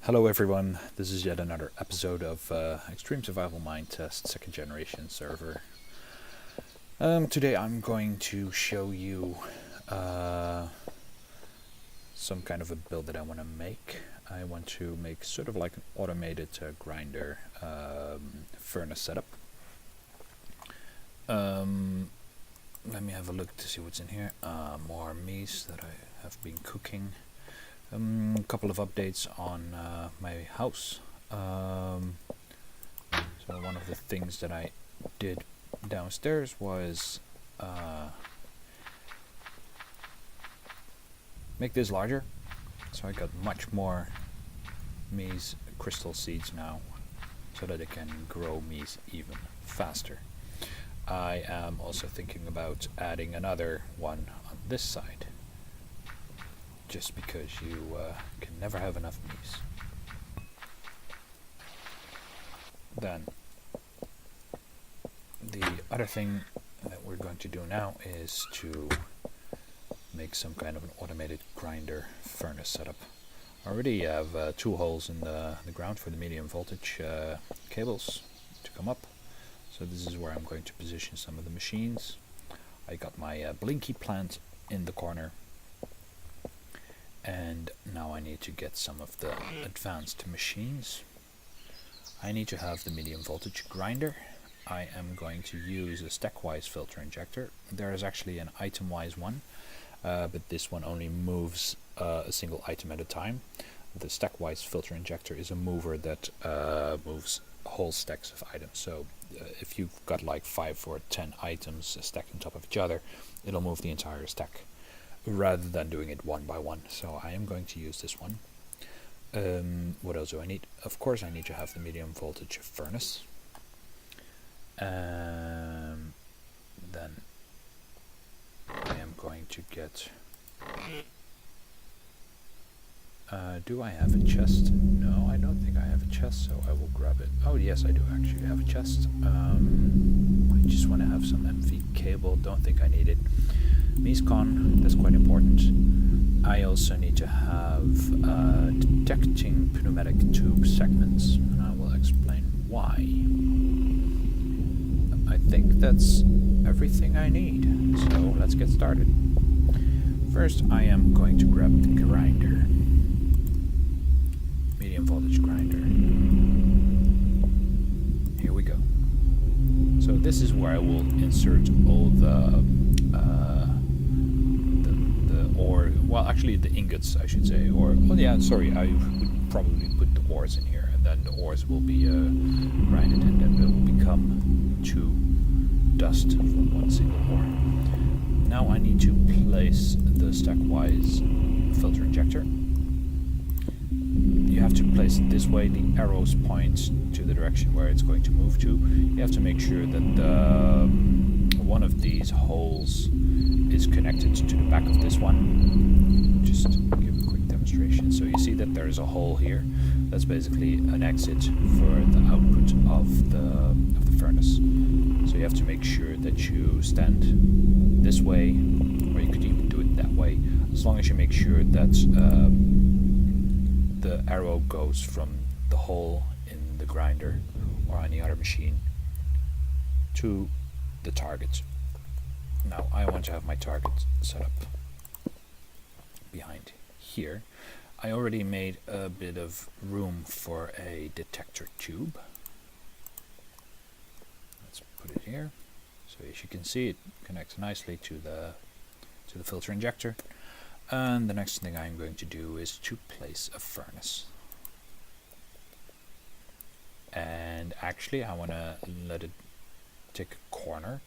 Hello everyone, this is yet another episode of Extreme Survival Minetest 2nd Generation server. Today I'm going to show you some kind of a build that I want to make. I want to make sort of like an automated grinder furnace setup. Let me have a look to see what's in here. More meat that I have been cooking. A couple of updates on my house. So one of the things that I did downstairs was make this larger. So I got much more maize crystal seeds now, so that it can grow maize even faster. I am also thinking about adding another one on this side, just because you can never have enough maize. Then the other thing that we're going to do now is to make some kind of an automated grinder furnace setup. I already have 2 holes in the ground for the medium voltage cables to come up. So this is where I'm going to position some of the machines. I got my blinky plant in the corner. And now I need to get some of the advanced machines. I need to have the medium voltage grinder. I am going to use a stack-wise filter injector. There is actually an item-wise one, but this one only moves a single item at a time. The stack-wise filter injector is a mover that moves whole stacks of items. So if you've got like 5 or 10 items stacked on top of each other, it'll move the entire stack, rather than doing it one by one. So I am going to use this one. What else do I need? Of course I need to have the medium voltage furnace. Then I am going to get... do I have a chest? No, I don't think I have a chest, so I will grab it. Oh yes, I do actually have a chest. I just want to have some MV cable, don't think I need it. Miscon, that's quite important. I also need to have detecting pneumatic tube segments, and I will explain why. I think that's everything I need, so let's get started. First I am going to grab the grinder, medium voltage grinder. Here we go. So this is where I will insert all the ore, well actually the ingots I should say, or, well yeah, sorry, I would probably put the ores in here, and then the ores will be grinded, and then they will become 2 dust from one single ore. Now I need to place the stackwise filter injector. You have to place it this way. The arrows point to the direction where it's going to move to. You have to make sure that one of these holes is connected to the back of this one. Just give a quick demonstration. So you see that there is a hole here. That's basically an exit for the output of the furnace. So you have to make sure that you stand this way, or you could even do it that way, as long as you make sure that the arrow goes from the hole in the grinder or any other machine to the target. Now I want to have my target set up behind here. I already made a bit of room for a detector tube. Let's put it here. So as you can see, it connects nicely to the filter injector. And the next thing I'm going to do is to place a furnace. And actually I want to let it take a corner.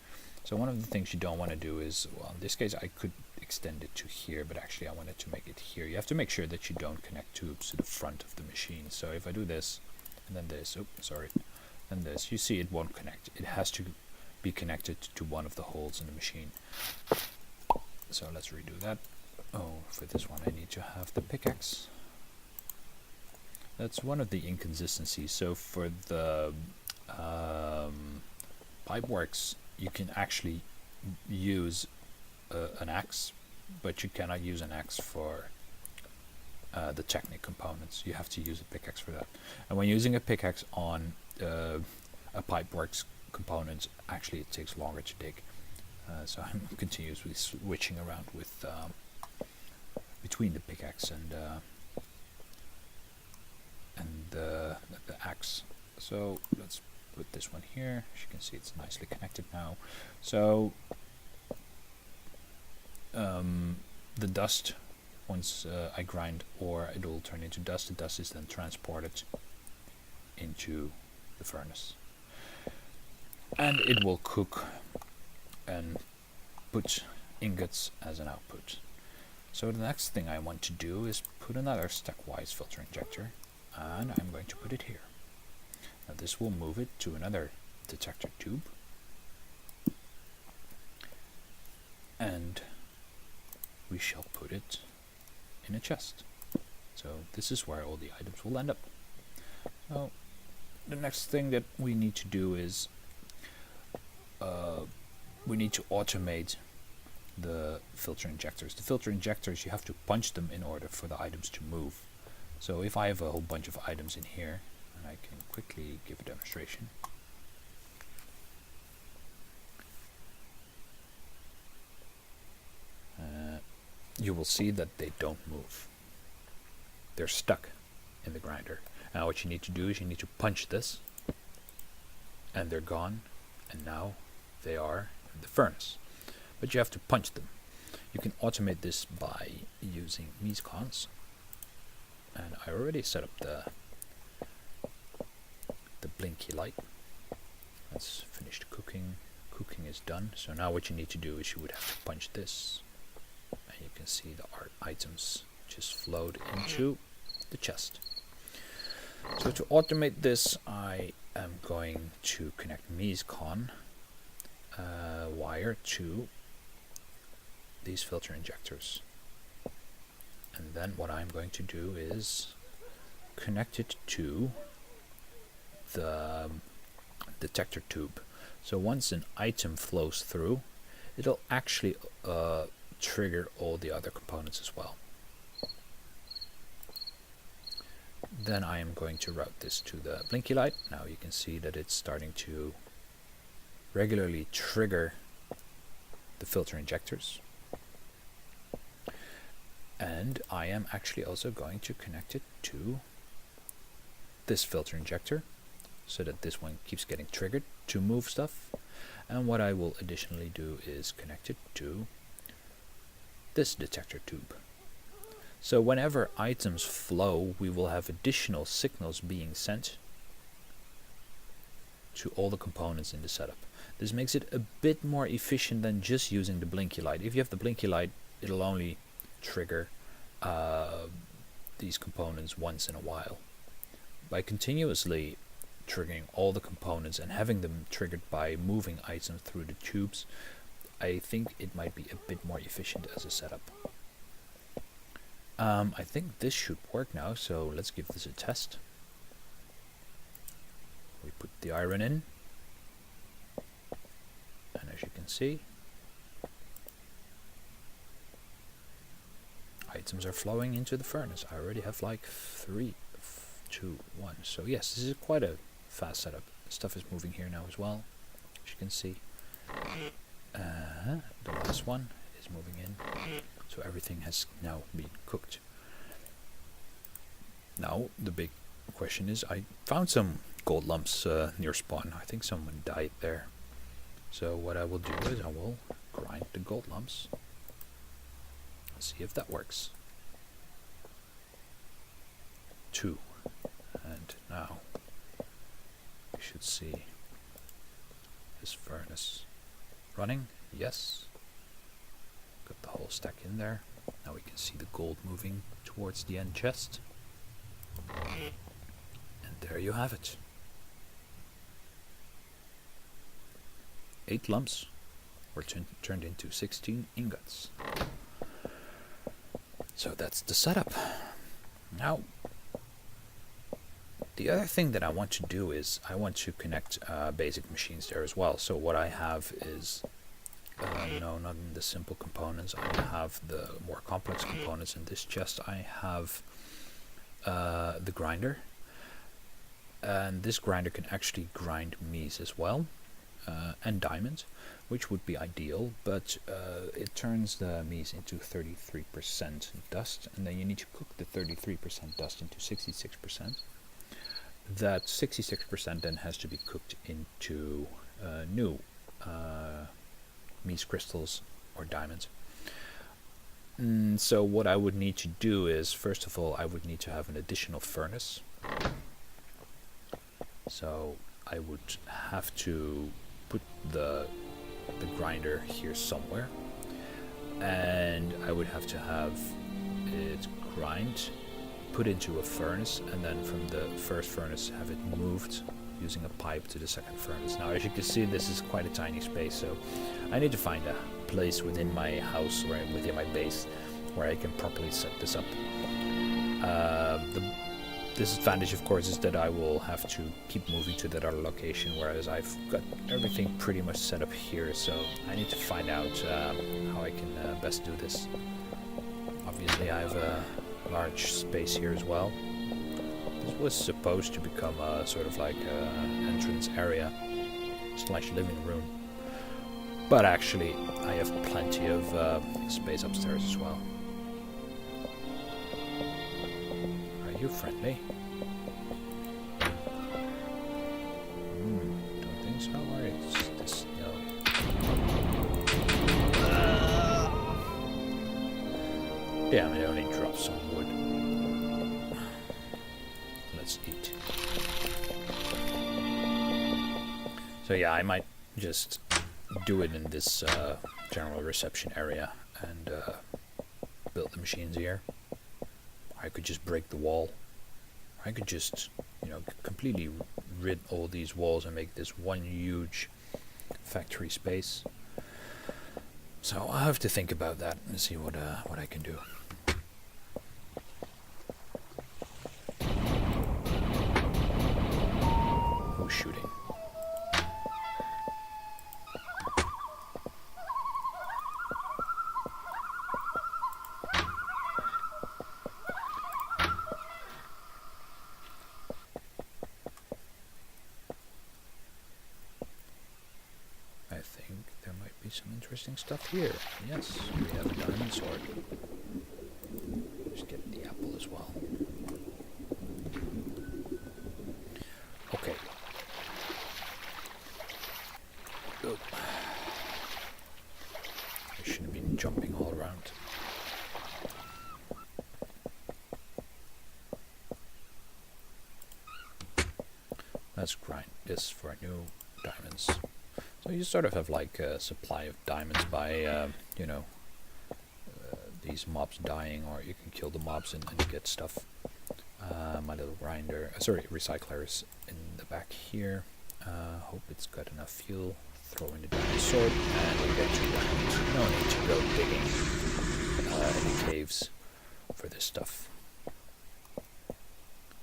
So one of the things you don't want to do is, well in this case I could extend it to here, but actually I wanted to make it here. You have to make sure that you don't connect tubes to the front of the machine. So if I do this, and then this, and this, you see it won't connect. It has to be connected to one of the holes in the machine. So let's redo that. Oh, for this one I need to have the pickaxe. That's one of the inconsistencies. So for the pipeworks, you can actually use an axe, but you cannot use an axe for the technic components. You have to use a pickaxe for that. And when using a pickaxe on a pipeworks component, actually it takes longer to dig. So I'm continuously switching around with between the pickaxe and the axe. So let's put this one here. As you can see, it's nicely connected now. So the dust, once I grind ore, it will turn into dust. The dust is then transported into the furnace, and it will cook and put ingots as an output. So the next thing I want to do is put another stepwise filter injector, and I'm going to put it here. Now this will move it to another detector tube, and we shall put it in a chest. So this is where all the items will end up. So the next thing that we need to do is we need to automate the filter injectors. The filter injectors, you have to punch them in order for the items to move. So if I have a whole bunch of items in here, and I can quickly give a demonstration. You will see that they don't move. They're stuck in the grinder. Now what you need to do is you need to punch this, and they're gone, and now they are in the furnace. But you have to punch them. You can automate this by using Minetest, and I already set up the blinky light. Let's finish the cooking. Cooking is done. So now what you need to do is you would have to punch this, and you can see the items just flowed into the chest. So to automate this, I am going to connect Minetest wire to these filter injectors, and then what I'm going to do is connect it to the detector tube. So once an item flows through, it'll actually trigger all the other components as well. Then I am going to route this to the blinky light. Now you can see that it's starting to regularly trigger the filter injectors. And I am actually also going to connect it to this filter injector, so that this one keeps getting triggered to move stuff. And what I will additionally do is connect it to this detector tube. So whenever items flow, we will have additional signals being sent to all the components in the setup. This makes it a bit more efficient than just using the blinky light. If you have the blinky light, it'll only trigger these components once in a while. By continuously triggering all the components and having them triggered by moving items through the tubes, I think it might be a bit more efficient as a setup. I think this should work now, so let's give this a test. We put the iron in, and as you can see, items are flowing into the furnace. I already have like 3, 2, 1. So yes, this is quite a fast setup. Stuff is moving here now as well, as you can see. The last one is moving in, so everything has now been cooked. Now the big question is, I found some gold lumps near spawn. I think someone died there. So what I will do is I will grind the gold lumps. See if that works. 2. And now we should see this furnace running. Yes. Got the whole stack in there. Now we can see the gold moving towards the end chest. And there you have it. 8 lumps were turned into 16 ingots. So that's the setup. Now, the other thing that I want to do is I want to connect basic machines there as well. So what I have is, no, not the simple components. I have the more complex components in this chest. I have the grinder, and this grinder can actually grind mies as well, and diamonds, which would be ideal, but it turns the mies into 33% dust, and then you need to cook the 33% dust into 66%. That 66% then has to be cooked into new mies crystals or diamonds. So what I would need to do is, first of all, I would need to have an additional furnace. So I would have to put the grinder here somewhere, and I would have to have it grind, put into a furnace, and then from the first furnace have it moved using a pipe to the second furnace. Now, as you can see, this is quite a tiny space, so I need to find a place within my house or within my base where I can properly set this up. The disadvantage, of course, is that I will have to keep moving to that other location, whereas I've got everything pretty much set up here, so I need to find out how I can best do this. Obviously, I have a large space here as well. This was supposed to become a sort of like an entrance area / living room, but actually I have plenty of space upstairs as well. Are you friendly? Don't think so. Or it's this? No. Damn, I only dropped some wood. Let's eat. So yeah, I might just do it in this general reception area and build the machines here. I could just break the wall. I could just, completely rid all these walls and make this one huge factory space. So I'll have to think about that and see what I can do. Who's shooting? I think there might be some interesting stuff here. Yes, we have a diamond sword. Just get the apple as well. Okay. Oh. I shouldn't have been jumping all around. Let's grind this for new diamonds. So you sort of have like a supply of diamonds by, these mobs dying, or you can kill the mobs and get stuff. My little recycler is in the back here. Hope it's got enough fuel. Throw in the diamond sword, and we get 2 diamonds. No need to go digging in caves for this stuff,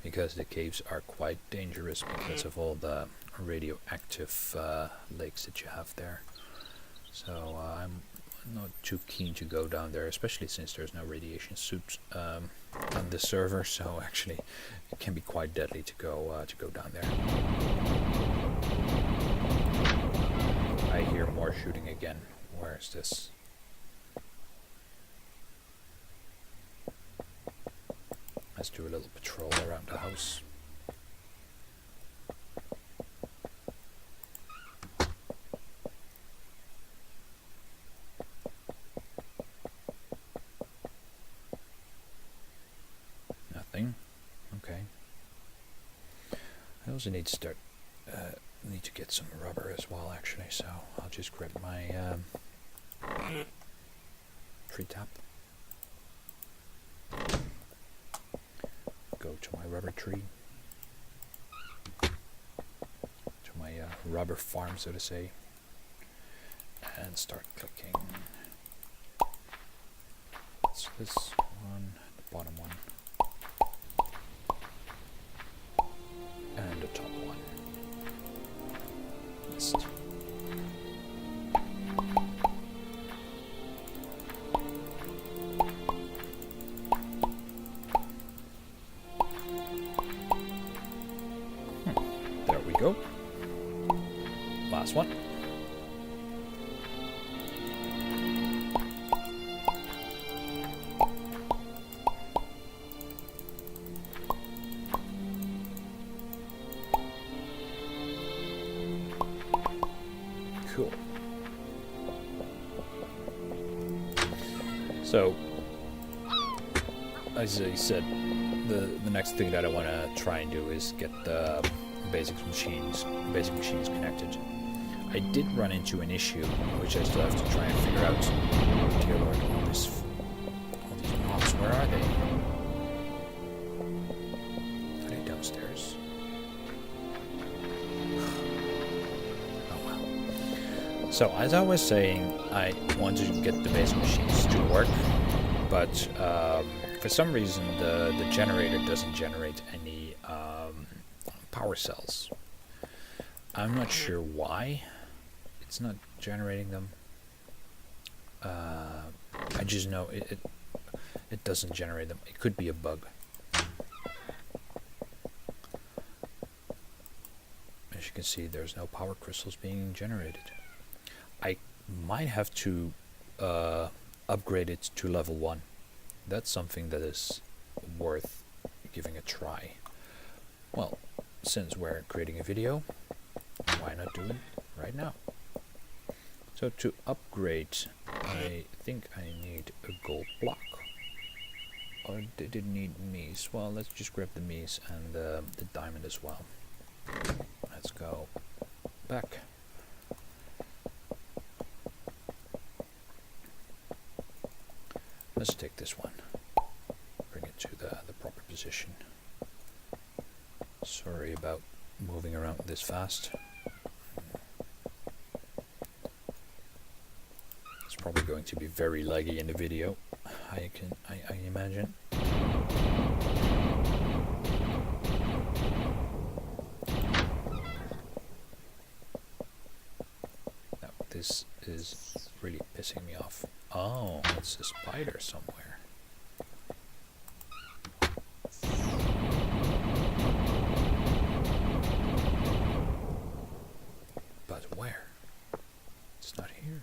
because the caves are quite dangerous because of all the radioactive lakes that you have there. So I'm not too keen to go down there, especially since there's no radiation suit on the server. So actually, it can be quite deadly to go down there. I hear more shooting again. Where is this? Let's do a little patrol around the house. Nothing. Okay. I also need to start. Need to get some rubber as well, actually. So I'll just grab my tree tap. Go to my rubber tree, to my rubber farm, so to say, and start clicking. So this one, the bottom one, and the top one. Missed. go. Last one. Cool. So, as I said, the next thing that I want to try and do is get the basic machines connected. I did run into an issue, which I still have to try and figure out. Dear Lord, all these mobs, where are they? Are they downstairs? Oh well. So, as I was saying, I wanted to get the basic machines to work, but for some reason the generator doesn't generate any power cells. I'm not sure why it's not generating them. I just know it doesn't generate them. It could be a bug. As you can see, there's no power crystals being generated. I might have to upgrade it to level 1. That's something that is worth giving a try. Well, since we're creating a video, why not do it right now? So to upgrade, I think I need a gold block. Or did it need mies? Well, let's just grab the mies and the diamond as well. Let's go back. Let's take this one, bring it to the proper position. Sorry about moving around this fast. It's probably going to be very laggy in the video, I imagine. Now, this is really pissing me off. Oh, it's a spider somewhere. But where? It's not here.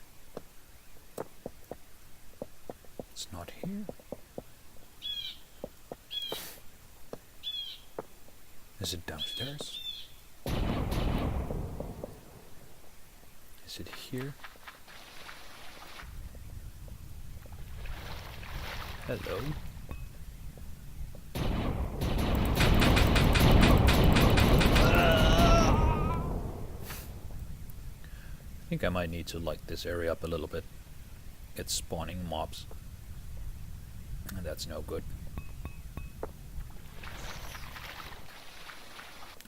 It's not here. Is it downstairs? Is it here? Hello. I think I might need to light this area up a little bit. It's spawning mobs. And that's no good.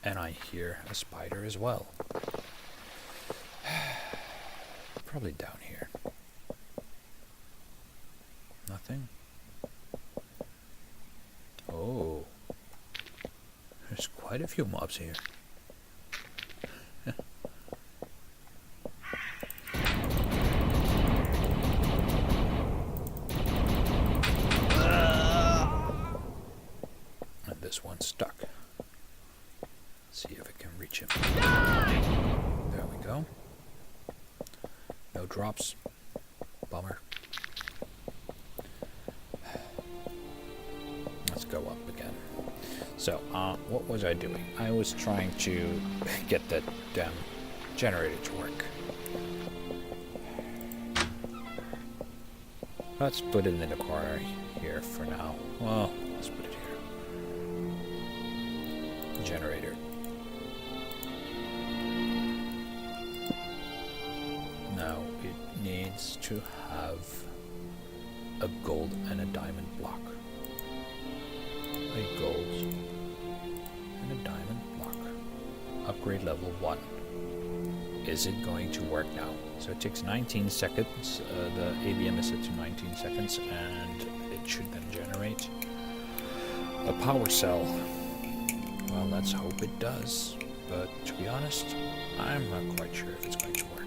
And I hear a spider as well. Probably down here. Nothing? Oh. There's quite a few mobs here. And this one's stuck. See if I can reach him. There we go. No drops. Bummer. Let's go up again. So, what was I doing? I was trying to get that damn generator to work. Let's put it in the corner here for now. Well, let's put it here. Generator. Now it needs to have a gold and a diamond block. A gold and a diamond block. Upgrade level 1. Is it going to work now? So it takes 19 seconds. The ABM is set to 19 seconds, and it should then generate a power cell. Well, let's hope it does. But to be honest, I'm not quite sure if it's going to work.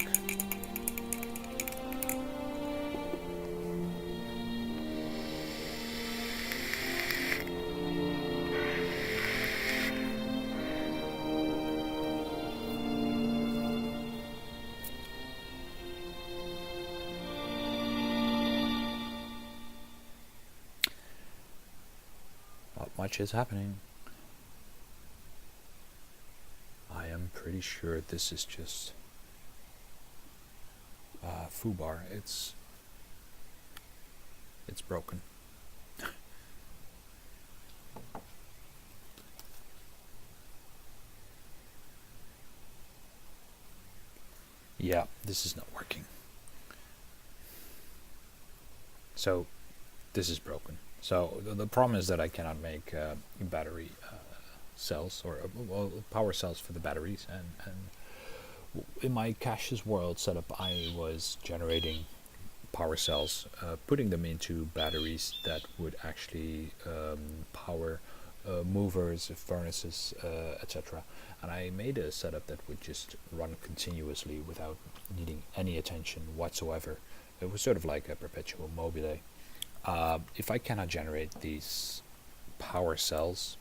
not much is happening. I am pretty sure this is just foobar. It's broken. Yeah, this is not working. So this is broken. So the problem is that I cannot make battery cells or power cells for the batteries, and in my caches world setup I was generating power cells, putting them into batteries that would actually power movers, furnaces, etc. And I made a setup that would just run continuously without needing any attention whatsoever. It was sort of like a perpetual mobile. If I cannot generate these power cells,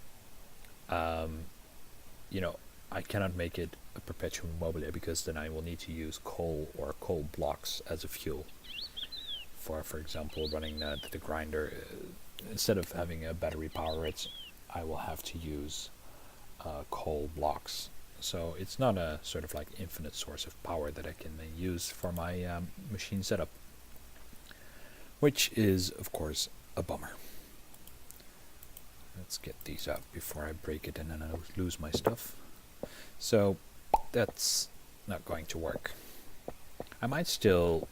you know, I cannot make it a perpetual mobile, because then I will need to use coal or coal blocks as a fuel. For example, running the grinder, instead of having a battery power it, I will have to use coal blocks. So it's not a sort of like infinite source of power that I can use for my machine setup, which is of course a bummer. Let's get these out before I break it and then I lose my stuff. So that's not going to work. I might still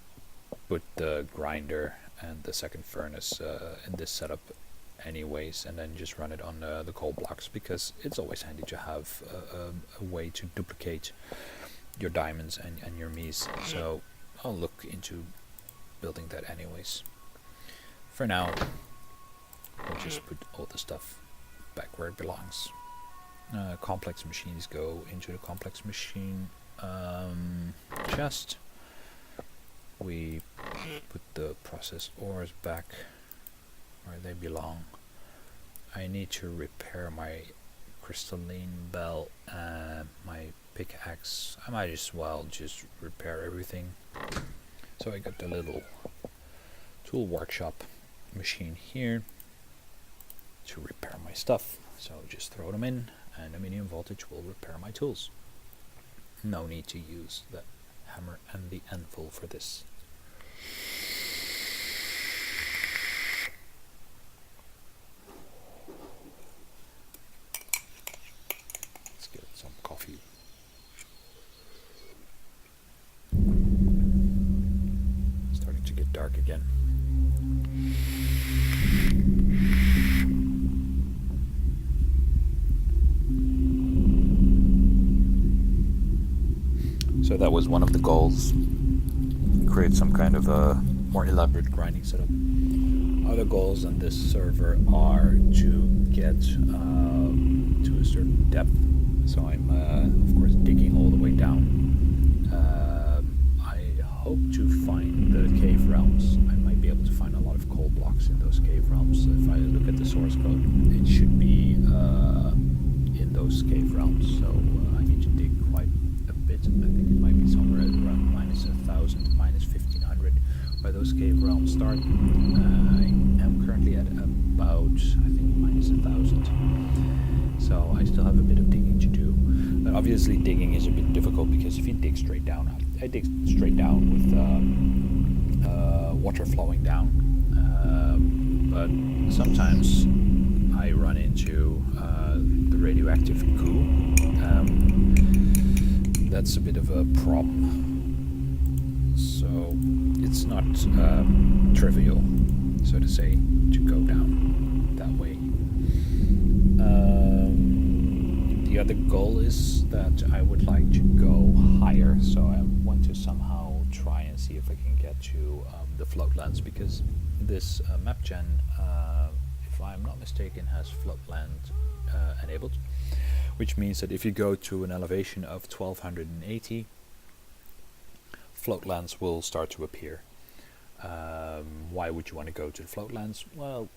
put the grinder and the second furnace in this setup anyways, and then just run it on the coal blocks, because it's always handy to have a way to duplicate your diamonds and your mies. So I'll look into building that anyways. For now, I'll just put all the stuff back where it belongs. Complex machines go into the complex machine chest. We put the processed ores back where they belong. I need to repair my crystalline bell and my pickaxe. I might as well just repair everything. So I got the little tool workshop machine here to repair my stuff. So just throw them in and the medium voltage will repair my tools. No need to use the hammer and the anvil for this. Let's get some coffee. Starting to get dark again. So that was one of the goals, create some kind of a more elaborate grinding setup. Other goals on this server are to get to a certain depth. So I'm of course digging all the way down. I hope to find the cave realms. I might be able to find a lot of coal blocks in those cave realms. If I look at the source code, it should be in those cave realms. So I need to dig quite a bit. I think it might be somewhere around minus 1,000, minus 1,500 where those cave realms start. I am currently at about, I think, minus 1,000. So I still have a bit of digging to do. But obviously digging is a bit difficult because if you dig straight down, I dig straight down with water flowing down. But sometimes I run into the radioactive goo. That's a bit of a problem. So it's not trivial, so to say, to go down that way. The other goal is that I would like to go higher, so I want to somehow try and see if I can get to the floatlands, because this map gen, if I'm not mistaken, has floatland enabled, which means that if you go to an elevation of 1280, floatlands will start to appear. Why would you want to go to the floatlands? Well,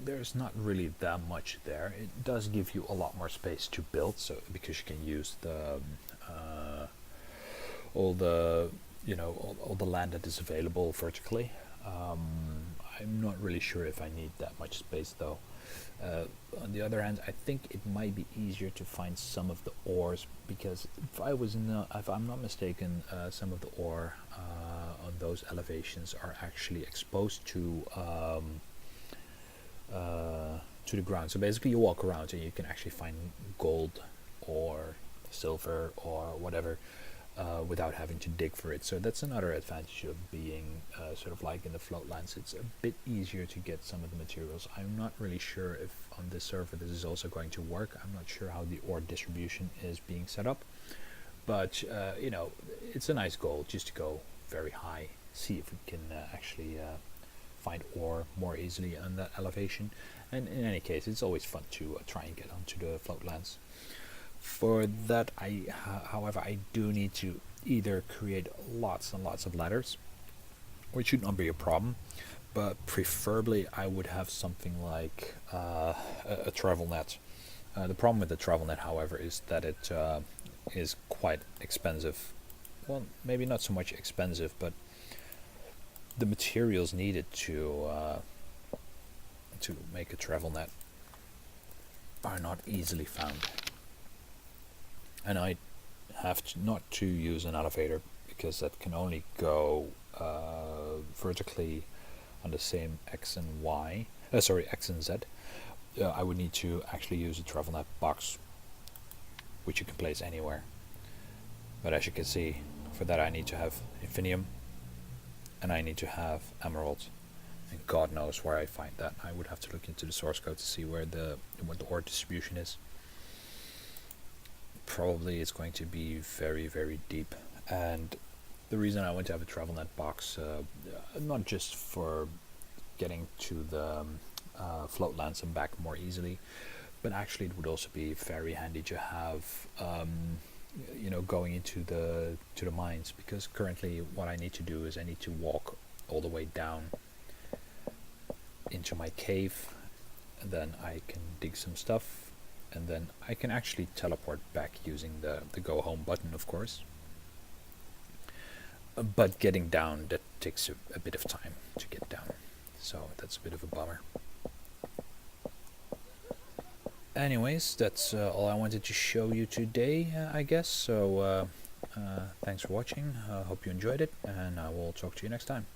there's not really that much there. It does give you a lot more space to build, so because you can use the all the land that is available vertically. I'm not really sure if I need that much space though. On the other hand, I think it might be easier to find some of the ores, because if I'm not mistaken, some of the ore on those elevations are actually exposed to the ground. So basically you walk around and you can actually find gold or silver or whatever without having to dig for it. So that's another advantage of being sort of like in the floatlands. It's a bit easier to get some of the materials. I'm not really sure if on this server this is also going to work. I'm not sure how the ore distribution is being set up, but you know, it's a nice goal just to go very high, see if we can actually find ore more easily on that elevation. And in any case, it's always fun to try and get onto the floatlands. For that, however, I do need to either create lots and lots of ladders, which should not be a problem, but preferably I would have something like a travel net. The problem with the travel net, however, is that it is quite expensive. Well, maybe not so much expensive, but the materials needed to make a travel net are not easily found. And I have not to use an elevator because that can only go vertically on the same X and Y. X and Z. I would need to actually use a travel net box, which you can place anywhere. But as you can see, for that I need to have infinium, and I need to have emerald. And God knows where I find that. I would have to look into the source code to see what the ore distribution is. Probably it's going to be very, very deep. And the reason I want to have a travel net box, not just for getting to the floatlands and back more easily, but actually it would also be very handy to have you know, going into the mines, because currently what I need to do is I need to walk all the way down into my cave, and then I can dig some stuff, and then I can actually teleport back using the go home button, of course. But getting down, that takes a bit of time to get down, so that's a bit of a bummer. Anyways, that's all I wanted to show you today, I guess. So thanks for watching. Hope you enjoyed it, and I will talk to you next time.